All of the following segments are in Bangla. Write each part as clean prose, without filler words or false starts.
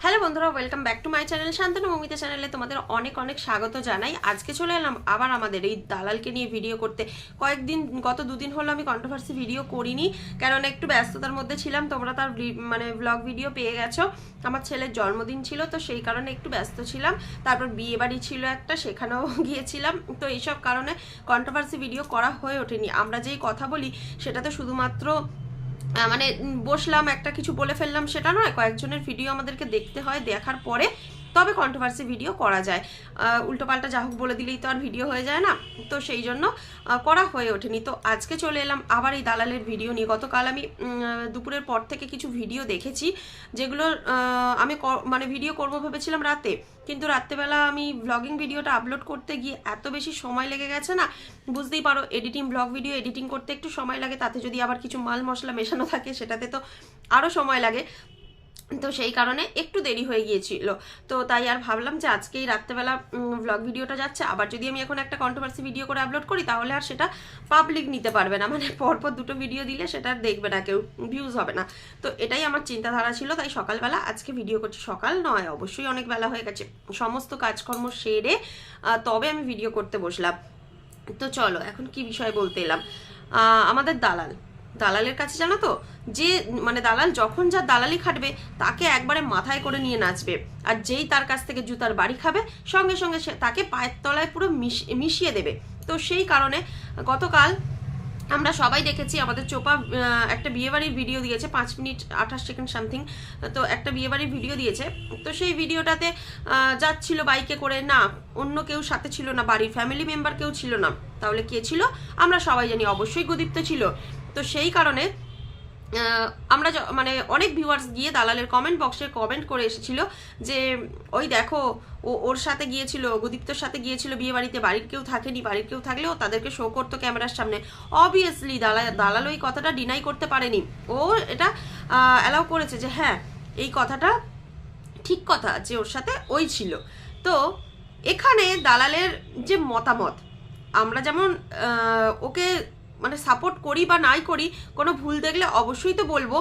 হ্যালো বন্ধুরা, welcome back to my channel Shantanu Moumita চ্যানেলে তোমাদের অনেক অনেক স্বাগত জানাই। আজকে চলে এলাম আবার আমাদের এই দালালকে নিয়ে ভিডিও করতে। গত দুদিন হলো আমি কন্ট্রোভার্সি ভিডিও করিনি, কারণ একটু ব্যস্ততার মধ্যে ছিলাম। তোমরা তার ব্লগ ভিডিও পেয়ে গেছো। আমার ছেলের জন্মদিন ছিল, তো সেই কারণে একটু ব্যস্ত ছিলাম। তারপর বিয়ে বাড়ি ছিল একটা, সেখানেও গিয়েছিলাম। তো এইসব কারণে কন্ট্রোভার্সি ভিডিও করা হয়ে ওঠেনি। আমরা যেই কথা বলি সেটা তো শুধুমাত্র মানে বসলাম একটা কিছু বলে ফেললাম সেটা নয়, কয়েকজনের ভিডিও আমাদেরকে দেখতে হয়, দেখার পরে তবে কন্ট্রোভার্সি ভিডিও করা যায়। উল্টোপাল্টা যা হোক বলে দিলেই তো আর ভিডিও হয়ে যায় না, তো সেই জন্য করা হয়ে ওঠেনি। তো আজকে চলে এলাম আবার এই দালালের ভিডিও নিয়ে। গতকাল আমি দুপুরের পর থেকে কিছু ভিডিও দেখেছি, যেগুলো আমি মানে ভিডিও করব ভেবেছিলাম রাতে, কিন্তু রাত্রেবেলা আমি ব্লগিং ভিডিওটা আপলোড করতে গিয়ে এত বেশি সময় লেগে গেছে না, বুঝতেই পারো ব্লগ ভিডিও এডিটিং করতে একটু সময় লাগে, তাতে যদি আবার কিছু মাল মশলা মেশানো থাকে সেটাতে তো আরও সময় লাগে। তো সেই কারণে একটু দেরি হয়ে গিয়েছিল। তো তাই আর ভাবলাম যে আজকেই রাত্রেবেলা ব্লগ ভিডিওটা যাচ্ছে, আবার যদি আমি এখন একটা কন্ট্রোভার্সি ভিডিও করে আপলোড করি তাহলে আর সেটা পাবলিক নিতে পারবে না, মানে পরপর দুটো ভিডিও দিলে সেটা দেখবে না কেউ, ভিউজ হবে না। তো এটাই আমার চিন্তাধারা ছিল, তাই সকালবেলা আজকে ভিডিও করছি। সকাল নয়, অবশ্যই অনেক বেলা হয়ে গেছে, সমস্ত কাজকর্ম সেরে তবে আমি ভিডিও করতে বসলাম। তো চলো এখন কি বিষয় বলতে এলাম। আমাদের দালালের কাছে জানো তো, যে মানে দালাল যখন যা দালালি খাটবে তাকে একবারে মাথায় করে নিয়ে নাচবে, আর যেই তার কাছ থেকে জুতার বাড়ি খাবে সঙ্গে সঙ্গে সে তাকে পায়ের তলায় পুরো মিশিয়ে দেবে। তো সেই কারণে গতকাল আমরা সবাই দেখেছি, আমাদের চোপা একটা বিয়েবাড়ির ভিডিও দিয়েছে 5 মিনিট 28 সেকেন্ড সামথিং। তো একটা বিয়েবাড়ির ভিডিও দিয়েছে, তো সেই ভিডিওটাতে যাচ্ছিল বাইকে করে, না অন্য কেউ সাথে ছিল না, বাড়ির ফ্যামিলি মেম্বার কেউ ছিল না, তাহলে কে ছিল আমরা সবাই জানি, অবশ্যই গুদীপ্ত ছিল। তো সেই কারণে আমরা মানে অনেক ভিউয়ার্স গিয়ে দালালের কমেন্ট বক্সে কমেন্ট করে এসেছিল যে ওই দেখো ওর সাথে গিয়েছিল, গুদীপ্তর সাথে গিয়েছিল বিয়ে বাড়িতে, বাড়ির কেউ থাকেনি, বাড়ির কেউ থাকলেও তাদেরকে শো করতো ক্যামেরার সামনে। অবভিয়াসলি দালাল ওই কথাটা ডিনাই করতে পারেনি, ও এটা অ্যালাউ করেছে যে হ্যাঁ এই কথাটা ঠিক কথা, যে ওর সাথে ওই ছিল। তো এখানে দালালের যে মতামত, আমরা যেমন ওকে মানে সাপোর্ট করি বা নাই করি, কোনো ভুল দেখলে অবশ্যই তো বলবো।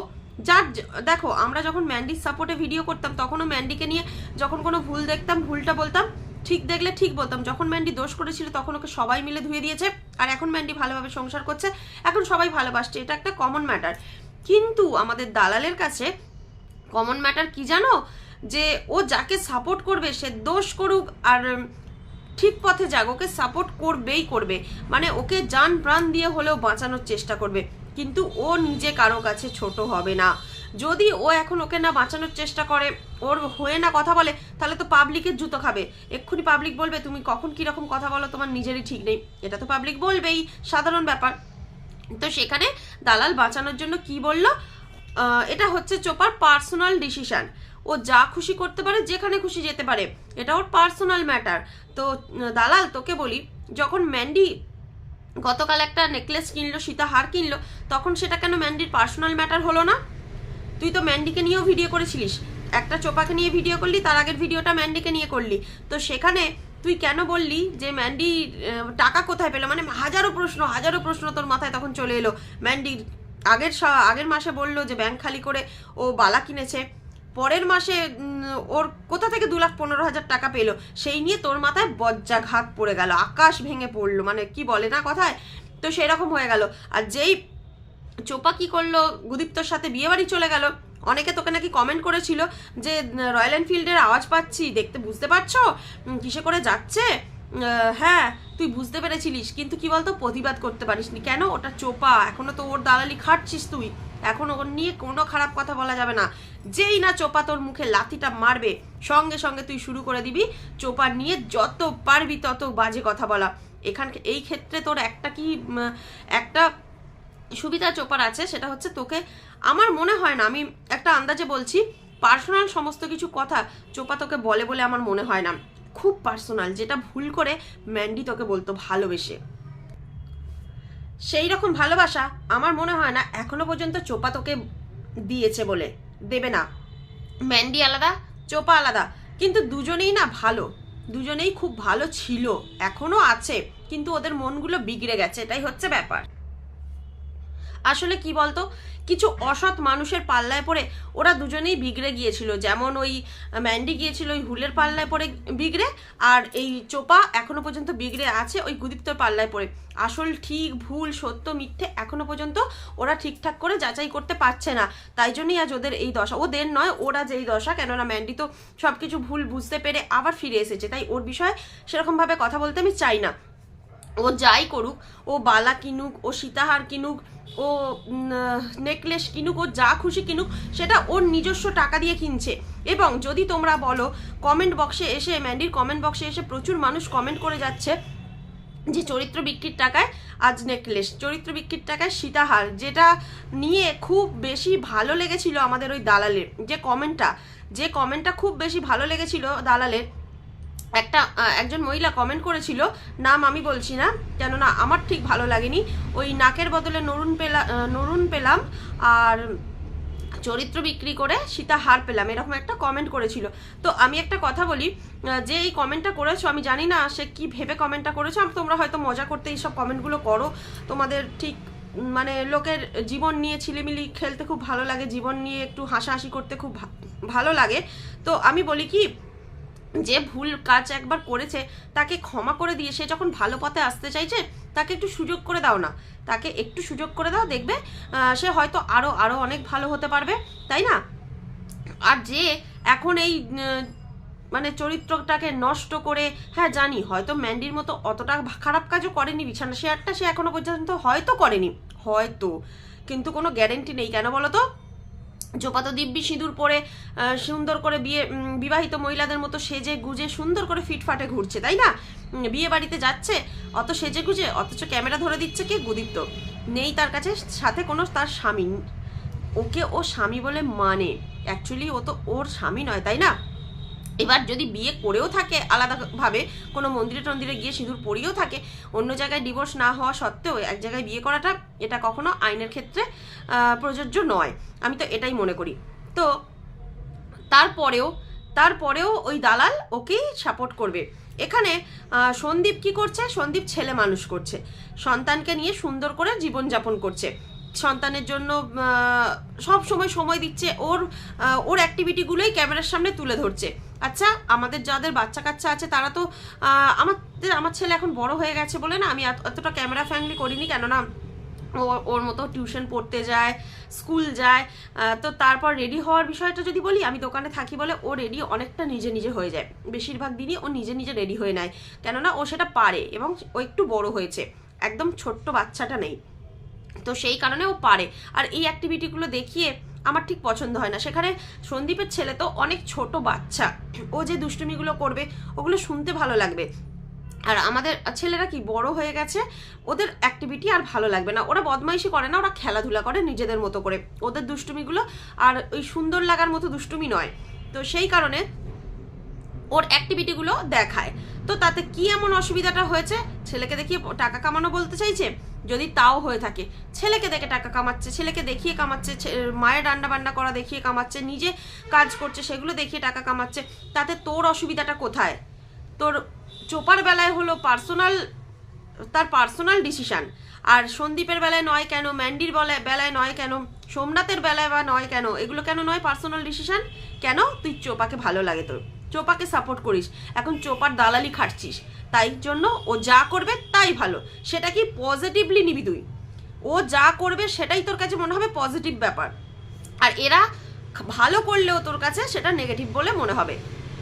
দেখো আমরা যখন ম্যান্ডির সাপোর্টে ভিডিও করতাম তখনও ম্যান্ডিকে নিয়ে যখন কোনো ভুল দেখতাম ভুলটা বলতাম, ঠিক দেখলে ঠিক বলতাম। যখন ম্যান্ডি দোষ করেছিল তখন ওকে সবাই মিলে ধুয়ে দিয়েছে, আর এখন ম্যান্ডি ভালোভাবে সংসার করছে, এখন সবাই ভালোবাসছে, এটা একটা কমন ম্যাটার। কিন্তু আমাদের দালালের কাছে কমন ম্যাটার কি জানো, যে ও যাকে সাপোর্ট করবে সে দোষ করুক আর ঠিক পথে যাক, ওকে সাপোর্ট করবেই করবে, মানে ওকে জান প্রাণ দিয়ে হলেও বাঁচানোর চেষ্টা করবে, কিন্তু ও নিজে কারো কাছে ছোট হবে না। যদি ও এখন ওকে না বাঁচানোর চেষ্টা করে, ওর হয়ে না কথা বলে, তাহলে তো পাবলিকের জুতো খাবে। এক্ষুনি পাবলিক বলবে তুমি কখন কিরকম কথা বলো, তোমার নিজেরই ঠিক নেই, এটা তো পাবলিক বলবেই, সাধারণ ব্যাপার। তো সেখানে দালাল বাঁচানোর জন্য কি বলল, এটা হচ্ছে চোপার পার্সোনাল ডিসিশন, ও যা খুশি করতে পারে, যেখানে খুশি যেতে পারে, এটা ওর পার্সোনাল ম্যাটার। তো দালাল তোকে বলি, যখন ম্যান্ডি গতকাল একটা নেকলেস কিনলো, সীতাহার কিনলো, তখন সেটা কেন ম্যান্ডির পার্সোনাল ম্যাটার হলো না? তুই তো ম্যান্ডিকে নিয়েও ভিডিও করেছিলিস, একটা চোপাকে নিয়ে ভিডিও করলি, তার আগের ভিডিওটা ম্যান্ডিকে নিয়ে করলি, তো সেখানে তুই কেন বললি যে ম্যান্ডি টাকা কোথায় পেলো? মানে হাজারো প্রশ্ন তোর মাথায় তখন চলে এলো। ম্যান্ডির আগের মাসে বললো যে ব্যাংক খালি করে ও বালা কিনেছে, পরের মাসে ওর কোথা থেকে 2,15,000 টাকা পেলো, সেই নিয়ে তোর মাথায় বজ্রাঘাত পড়ে গেল, আকাশ ভেঙে পড়লো, মানে কি বলে না কথায়, তো সেরকম হয়ে গেল। আর যেই চোপা কি করলো, গুদীপ্তর সাথে বিয়ে বাড়ি চলে গেল, অনেকে তোকে নাকি কমেন্ট করেছিল যে রয়্যাল এনফিল্ডের আওয়াজ পাচ্ছি, দেখতে বুঝতে পারছো কিসে করে যাচ্ছে? হ্যাঁ তুই বুঝতে পেরেছিলিস, কিন্তু কি বলতো প্রতিবাদ করতে পারিসনি কেন? ওটা চোপা, এখনো তো ওর দালালি খাটছিস তুই, এখন ওর নিয়ে কোনো খারাপ কথা বলা যাবে না। যেই না চোপা তোর মুখে লাথিটা মারবে, সঙ্গে সঙ্গে তুই শুরু করে দিবি চোপা নিয়ে যত পারবি তত বাজে কথা বলা। এই ক্ষেত্রে তোর একটা সুবিধা চোপার আছে, সেটা হচ্ছে তোকে, আমার মনে হয় না, আমি একটা আন্দাজে বলছি, পার্সোনাল সমস্ত কিছু কথা চোপা তোকে বলে বলে আমার মনে হয় না, খুব পার্সোনাল, যেটা ভুল করে ম্যান্ডি তোকে বলতো ভালোবেসে, সেই রকম ভালোবাসা আমার মনে হয় না এখনো পর্যন্ত চোপা তোকে দিয়েছে বলে দেবে না। ম্যান্ডি আলাদা, চোপা আলাদা, কিন্তু দুজনেই না ভালো, দুজনেই খুব ভালো ছিল, এখনো আছে, কিন্তু ওদের মনগুলো বিগড়ে গেছে, এটাই হচ্ছে ব্যাপার। আসলে কি বলতো, কিছু অসৎ মানুষের পাল্লায় পড়ে ওরা দুজনেই বিগড়ে গিয়েছিল। যেমন ওই ম্যান্ডি গিয়েছিল ওই হুলের পাল্লায় পড়ে বিগড়ে, আর এই চোপা এখনো পর্যন্ত বিগড়ে আছে ওই গুদীপ্তর পাল্লায় পড়ে। আসল ঠিক ভুল সত্য মিথ্যে এখনো পর্যন্ত ওরা ঠিকঠাক করে যাচাই করতে পারছে না, তাই জন্যই আজ ওদের এই দশা। ওদের নয়, ওরা যেই দশা, কেননা ম্যান্ডি তো সব কিছু ভুল বুঝতে পেরে আবার ফিরে এসেছে, তাই ওর বিষয়ে সেরকমভাবে কথা বলতে আমি চাই না। ও যাই করুক, ও বালা কিনুক, ও সীতাহার কিনুক, ও নেকলেস কিনুক, ও যা খুশি কিনুক, সেটা ওর নিজস্ব টাকা দিয়ে কিনছে। এবং যদি তোমরা বলো, কমেন্ট বক্সে এসে, ম্যান্ডির কমেন্ট বক্সে এসে প্রচুর মানুষ কমেন্ট করে যাচ্ছে যে চরিত্র বিক্রির টাকায় আজ নেকলেস, চরিত্র বিক্রির টাকায় সীতাহার, যেটা নিয়ে খুব বেশি ভালো লেগেছিল আমাদের ওই দালালের যে কমেন্টটা খুব বেশি ভালো লেগেছিল দালালের। একজন মহিলা কমেন্ট করেছিল, নাম আমি বলছি না কেননা আমার ঠিক ভালো লাগেনি, ওই নাকের বদলে নরুন পেলাম আর চরিত্র বিক্রি করে সীতাহার পেলাম, এরকম একটা কমেন্ট করেছিল। তো আমি একটা কথা বলি, যে এই কমেন্টটা করেছো আমি জানি না সে কি ভেবে কমেন্টটা করেছো। তোমরা হয়তো মজা করতে এইসব কমেন্টগুলো করো, তোমাদের ঠিক মানে লোকের জীবন নিয়ে ছিলিমিলি খেলতে খুব ভালো লাগে, জীবন নিয়ে একটু হাসাহাসি করতে খুব ভালো লাগে। তো আমি বলি কি, যে ভুল কাজ একবার করেছে তাকে ক্ষমা করে দিয়ে সে যখন ভালো পথে আসতে চাইছে তাকে একটু সুযোগ করে দাও না, তাকে একটু সুযোগ করে দাও, দেখবে সে হয়তো আরো আরো অনেক ভালো হতে পারবে, তাই না? আর যে এখন এই মানে চরিত্রটাকে নষ্ট করে, হ্যাঁ জানি হয়তো ম্যান্ডির মতো অতটা খারাপ কাজও করেনি, বিছানা শেয়ারটা সে এখনো পর্যন্ত হয়তো করেনি, হয়তো, কিন্তু কোনো গ্যারেন্টি নেই। কেন বলো তো, চোপা তো দিব্যি সিঁদুর পরে সুন্দর করে বিবাহিত মহিলাদের মতো সেজে গুজে সুন্দর করে ফিটফাটে ঘুরছে, তাই না? বিয়ে বাড়িতে যাচ্ছে অত সেজে গুজে, অথচ ক্যামেরা ধরে দিচ্ছে কে? গুদীপ্ত। নেই তার কাছে সাথে কোনো তার স্বামী, ওকে ও স্বামী বলে মানে, অ্যাকচুয়ালি ও তো ওর স্বামী নয়, তাই না? এবার যদি বিয়ে করেও থাকে আলাদাভাবে, কোনো মন্দিরে টন্দিরে গিয়ে সিঁদুর পরিয়েও থাকে, অন্য জায়গায় ডিভোর্স না হওয়া সত্ত্বেও এক জায়গায় বিয়ে করাটা, এটা কখনো আইনের ক্ষেত্রে প্রযোজ্য নয়, আমি তো এটাই মনে করি। তো তারপরেও ওই দালাল ওকেই সাপোর্ট করবে। এখানে সন্দীপ কি করছে? সন্দীপ ছেলে মানুষ করছে, সন্তানকে নিয়ে সুন্দর করে জীবনযাপন করছে, সন্তানের জন্য সব সময় দিচ্ছে, ওর অ্যাক্টিভিটিগুলোই ক্যামেরার সামনে তুলে ধরছে। আচ্ছা, আমাদের যাদের বাচ্চা কাচ্চা আছে তারা তো আমার ছেলে এখন বড় হয়ে গেছে বলে না আমি এতটা ক্যামেরা ফ্যাংলি করিনি, কেননা ওর মতো টিউশন পড়তে যায়, স্কুল যায়, তো তারপর রেডি হওয়ার বিষয়টা যদি বলি, আমি দোকানে থাকি বলে ও রেডি অনেকটা নিজে নিজে হয়ে যায়, বেশিরভাগ দিনই ও নিজে নিজে রেডি হয়ে নেয়, কেননা ও সেটা পারে এবং ও একটু বড় হয়েছে, একদম ছোট্ট বাচ্চাটা নেই, তো সেই কারণে ও পারে। আর এই অ্যাক্টিভিটিগুলো দেখিয়ে আমার ঠিক পছন্দ হয় না। সেখানে সন্দীপের ছেলে তো অনেক ছোট বাচ্চা, ও যে দুষ্টুমিগুলো করবে ওগুলো শুনতে ভালো লাগবে, আর আমাদের ছেলেরা কি বড় হয়ে গেছে, ওদের অ্যাক্টিভিটি আর ভালো লাগবে না, ওরা বদমাইশি করে না, ওরা খেলাধুলা করে নিজেদের মতো করে, ওদের দুষ্টুমিগুলো আর ওই সুন্দর লাগার মতো দুষ্টুমি নয়। তো সেই কারণে ওর অ্যাক্টিভিটিগুলো দেখায়। তো তাতে কি এমন অসুবিধাটা হয়েছে? ছেলেকে দেখিয়ে টাকা কামানো বলতে চাইছে? যদি তাও হয়ে থাকে, ছেলেকে দেখে টাকা কামাচ্ছে, ছেলেকে দেখিয়ে কামাচ্ছে, মায়ের রান্না বান্না করা দেখিয়ে কামাচ্ছে, নিজে কাজ করছে সেগুলো দেখিয়ে টাকা কামাচ্ছে, তাতে তোর অসুবিধাটা কোথায়? তোর চোপার বেলায় হলো তার পার্সোনাল ডিসিশন, আর সন্দীপের বেলায় নয় কেন, ম্যান্ডির বেলায় নয় কেন, সোমনাথের বেলায় বা নয় কেন, এগুলো কেন নয় পার্সোনাল ডিসিশন? কেন? তুই চোপাকে ভালো লাগে, তোর চোপাকে সাপোর্ট করিস, এখন চোপার দালালি খাটছিস, তাই জন্য ও যা করবে তাই ভালো, সেটা কি পজিটিভলি নিবি তুই? ও যা করবে সেটাই তোর কাছে মনে হবে পজিটিভ ব্যাপার, আর এরা ভালো করলেও তোর কাছে সেটা নেগেটিভ বলে মনে হবে।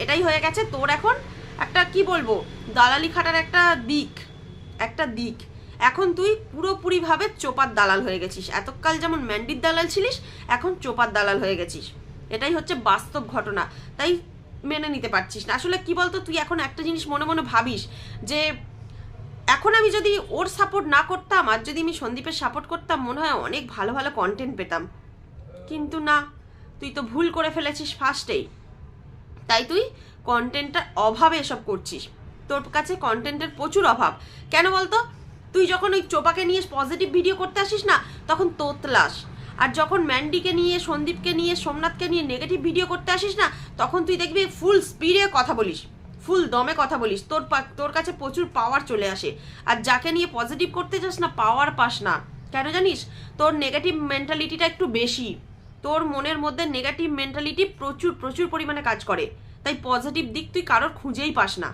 এটাই হয়ে গেছে তোর এখন একটা কি বলবো, দালালি খাটার একটা দিক। এখন তুই পুরোপুরিভাবে চোপার দালাল হয়ে গেছিস, এতকাল যেমন ম্যান্ডির দালাল ছিলিস, এখন চোপার দালাল হয়ে গেছিস, এটাই হচ্ছে বাস্তব ঘটনা, তাই মেনে নিতে পারছিস না। আসলে কি বলতো, তুই এখন একটা জিনিস মনে মনে ভাবিস যে এখন আমি যদি ওর সাপোর্ট না করতাম, আর যদি আমি সন্দীপের সাপোর্ট করতাম, মনে হয় অনেক ভালো ভালো কন্টেন্ট পেতাম, কিন্তু না, তুই তো ভুল করে ফেলেছিস ফার্স্টেই, তাই তুই কন্টেন্টের অভাবে এসব করছিস, তোর কাছে কন্টেন্টের প্রচুর অভাব। কেন বলতো, তুই যখন ওই চোপাকে নিয়ে পজিটিভ ভিডিও করতে আসিস না, তখন তোতলাস, আর যখন ম্যান্ডিকে নিয়ে, সন্দীপকে নিয়ে, সোমনাথকে নিয়ে নেগেটিভ ভিডিও করতে আসিস না, তখন তুই দেখবি ফুল স্পিডে কথা বলিস, ফুল দমে কথা বলিস, তোর কাছে প্রচুর পাওয়ার চলে আসে, আর যাকে নিয়ে পজিটিভ করতে চাস না, পাওয়ার পাস না, কেন জানিস? তোর নেগেটিভ মেন্টালিটিটা একটু বেশি, তোর মনের মধ্যে নেগেটিভ মেন্টালিটি প্রচুর প্রচুর পরিমাণে কাজ করে, তাই পজিটিভ দিক তুই কারোর খুঁজেই পাস না।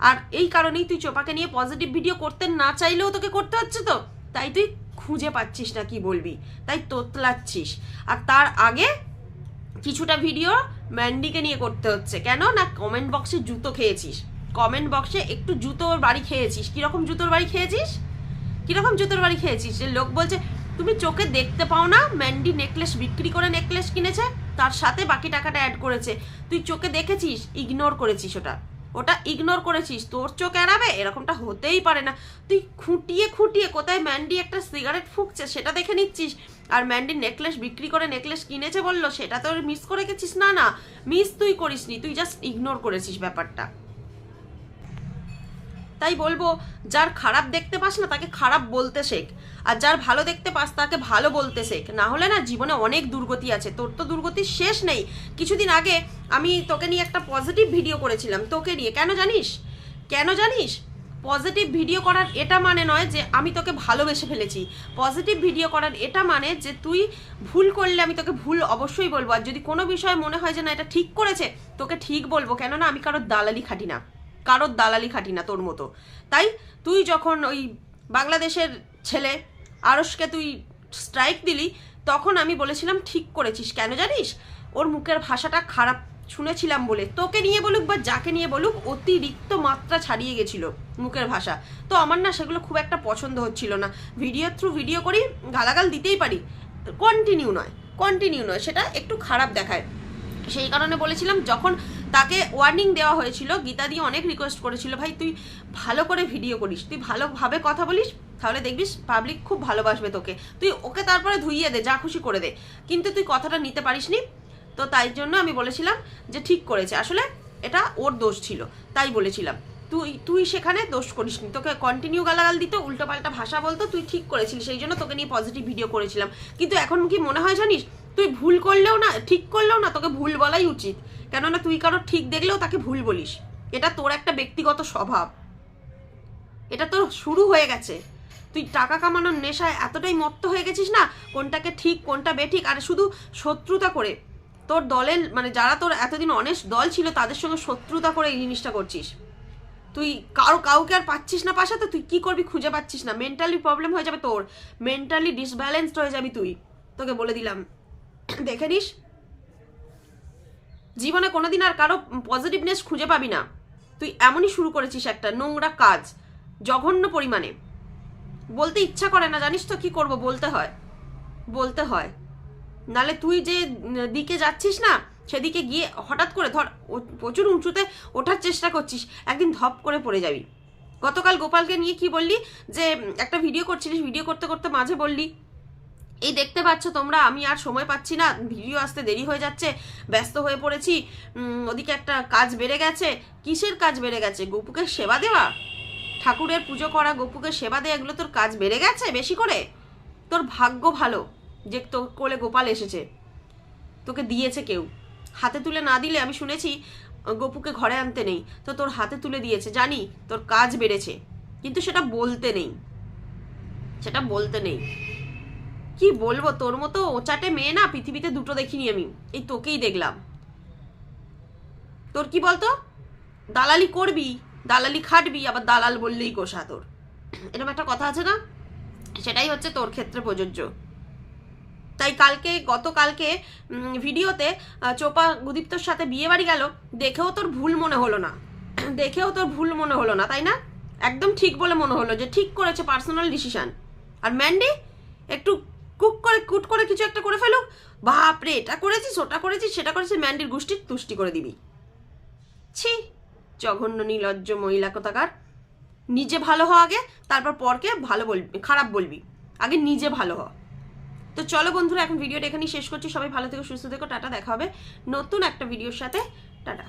আর এই কারণেই তুই চোপাকে নিয়ে পজিটিভ ভিডিও করতে না চাইলেও তোকে করতে হচ্ছে, তো তাই তুই খুঁজে পাচ্ছিস না কি বলবি, তাই তোতলাচ্ছিস। আর তার আগে কিছুটা ভিডিও ম্যান্ডিকে নিয়ে করতে হচ্ছে, কেন না কমেন্ট বক্সে জুতো খেয়েছিস, কমেন্ট বক্সে একটু জুতোর বাড়ি খেয়েছিস। কিরকম জুতোর বাড়ি খেয়েছিস? কিরকম জুতোর বাড়ি খেয়েছিস যে লোক বলছে তুমি চোখে দেখতে পাও না, ম্যান্ডি নেকলেস বিক্রি করে নেকলেস কিনেছে, তার সাথে বাকি টাকাটা অ্যাড করেছে, তুই চোখে দেখেছিস, ইগনোর করেছিস, ওটা ইগনোর করেছিস। তোর চোখ এড়াবে? এরকমটা হতেই পারে না। তুই খুঁটিয়ে খুঁটিয়ে কোথায় ম্যান্ডি একটা সিগারেট ফুঁকছে সেটা দেখে নিচ্ছিস, আর ম্যান্ডি নেকলেস বিক্রি করে নেকলেস কিনেছে বললো সেটা তোর মিস করে গেছিস। না না, মিস তুই করিসনি, তুই জাস্ট ইগনোর করেছিস ব্যাপারটা। তাই বলবো, যার খারাপ দেখতে পাস না তাকে খারাপ বলতে শেখ, আর যার ভালো দেখতে পাস তাকে ভালো বলতে শেখ। না হলে না জীবনে অনেক দুর্গতি আছে, তোর তো দুর্গতির শেষ নেই। কিছুদিন আগে আমি তোকে নিয়ে একটা পজিটিভ ভিডিও করেছিলাম, তোকে নিয়ে। কেন জানিস? পজিটিভ ভিডিও করার এটা মানে নয় যে আমি তোকে ভালোবেসে ফেলেছি। পজিটিভ ভিডিও করার এটা মানে যে তুই ভুল করলে আমি তোকে ভুল অবশ্যই বলবো, আর যদি কোনো বিষয় মনে হয় যে না এটা ঠিক করেছে তোকে ঠিক বলবো। কেননা আমি কারোর দালালি খাটি না তোর মতো। তাই তুই যখন ওই বাংলাদেশের ছেলে আরশকে তুই স্ট্রাইক দিলি, তখন আমি বলেছিলাম ঠিক করেছিস। কেন জানিস? ওর মুখের ভাষাটা খারাপ শুনেছিলাম বলে, তোকে নিয়ে বলুক বা যাকে নিয়ে বলুক, অতিরিক্ত মাত্রা ছাড়িয়ে গেছিল মুখের ভাষা। তো আমার না সেগুলো খুব একটা পছন্দ হচ্ছিল না। ভিডিও করি, গালাগাল দিতেই পারি, কন্টিনিউ নয়, সেটা একটু খারাপ দেখায়। সেই কারণে বলেছিলাম, যখন তাকে ওয়ার্নিং দেওয়া হয়েছিল, গীতা দিয়ে অনেক রিকোয়েস্ট করেছিল, ভাই তুই ভালো করে ভিডিও করিস, তুই ভালোভাবে কথা বলিস, তাহলে দেখবিস পাবলিক খুব ভালোবাসবে তোকে, তুই ওকে তারপরে ধুইয়ে দে, যা খুশি করে দে, কিন্তু তুই কথাটা নিতে পারিসনি। তো তাই জন্য আমি বলেছিলাম যে ঠিক করেছে, আসলে এটা ওর দোষ ছিল, তাই বলেছিলাম। তুই সেখানে দোষ করিসনি, তোকে কন্টিনিউ গালাগাল দিত, উল্টোপাল্টা ভাষা বলতো, তুই ঠিক করেছিলি, সেই জন্য তোকে নিয়ে পজিটিভ ভিডিও করেছিলাম। কিন্তু এখন কি মনে হয় জানিস, তুই ভুল করলেও না, ঠিক করলেও না, তোকে ভুল বলাই উচিত। কেননা তুই কারো ঠিক দেখলেও তাকে ভুল বলিস, এটা তোর একটা ব্যক্তিগত স্বভাব, এটা তোর শুরু হয়ে গেছে। তুই টাকা কামানোর নেশায় এতটাই মত্ত হয়ে গেছিস না, কোনটাকে ঠিক কোনটা বেঠিক, আর শুধু শত্রুতা করে তোর দলের, মানে যারা তোর এতদিন অনেস্ট দল ছিল তাদের সঙ্গে শত্রুতা করে এই জিনিসটা করছিস। তুই কাউকে আর পাচ্ছিস না পাশাতে, তুই কি করবি খুঁজে পাচ্ছিস না, মেন্টালি প্রবলেম হয়ে যাবে তোর, মেন্টালি ডিসব্যালেন্সড হয়ে যাবি তুই, তোকে বলে দিলাম। দেখে নিস, জীবনে কোনোদিন আর কারো পজিটিভনেস খুঁজে পাবি না। তুই এমনই শুরু করেছিস একটা নোংরা কাজ, জঘন্য পরিমাণে। বলতে ইচ্ছা করে না, জানিস তো কি করব, বলতে হয়। নালে তুই যে দিকে যাচ্ছিস না, সেদিকে গিয়ে হঠাৎ করে ধর প্রচুর উঁচুতে ওঠার চেষ্টা করছিস, একদিন ধপ করে পড়ে যাবি। গতকাল গোপালকে নিয়ে কি বললি, যে একটা ভিডিও করছিলিস, ভিডিও করতে করতে মাঝে বললি, এই দেখতে পাচ্ছ তোমরা, আমি আর সময় পাচ্ছি না, ভিডিও আসতে দেরি হয়ে যাচ্ছে, ব্যস্ত হয়ে পড়েছি, ওদিকে একটা কাজ বেড়ে গেছে। কিসের কাজ বেড়ে গেছে? গোপুকে সেবা দেওয়া, ঠাকুরের পুজো করা, গোপুকে সেবা দেওয়া, এগুলো তোর কাজ বেড়ে গেছে বেশি করে? তোর ভাগ্য ভালো যে তোর কোলে গোপাল এসেছে, তোকে দিয়েছে কেউ। হাতে তুলে না দিলে, আমি শুনেছি গোপুকে ঘরে আনতে নেই, তো তোর হাতে তুলে দিয়েছে, জানি তোর কাজ বেড়েছে, কিন্তু সেটা বলতে নেই। কি বলবো, তোর মতো ওচাটে মেয়ে না পৃথিবীতে দুটো দেখিনি আমি, এই তোকেই দেখলাম। তোর কি বলতো, দালালি করবি, দালালি খাটবি, আবার দালাল বললেই গোসা তোর, এরকম একটা কথা আছে না, সেটাই হচ্ছে তোর ক্ষেত্রে প্রযোজ্য। তাই গতকালকে ভিডিওতে চোপা গুদীপ্তর সাথে বিয়ে বাড়ি গেল, দেখেও তোর ভুল মনে হলো না, তাই না? একদম ঠিক বলে মনে হলো যে ঠিক করেছে, পার্সোনাল ডিসিশন। আর ম্যান্ডি একটু কুট করে কিছু একটা করে ফেলুক, বাপরে এটা করেছিস, ওটা করেছিস, সেটা করেছিস, ম্যান্ডির গোষ্ঠীর তুষ্টি করে দিবি। ছি, জঘন্য নির্লজ্জ মহিলা কোথাকার। নিজে ভালো হ আগে, তারপর পরকে ভালো বলবি, খারাপ বলবি, আগে নিজে ভালো হ। তো চলো বন্ধুরা, এখন ভিডিওটা এখানেই শেষ করছি। সবাই ভালো থেকো, সুস্থ থেকো, টাটা। দেখা হবে নতুন একটা ভিডিওর সাথে, টাটা।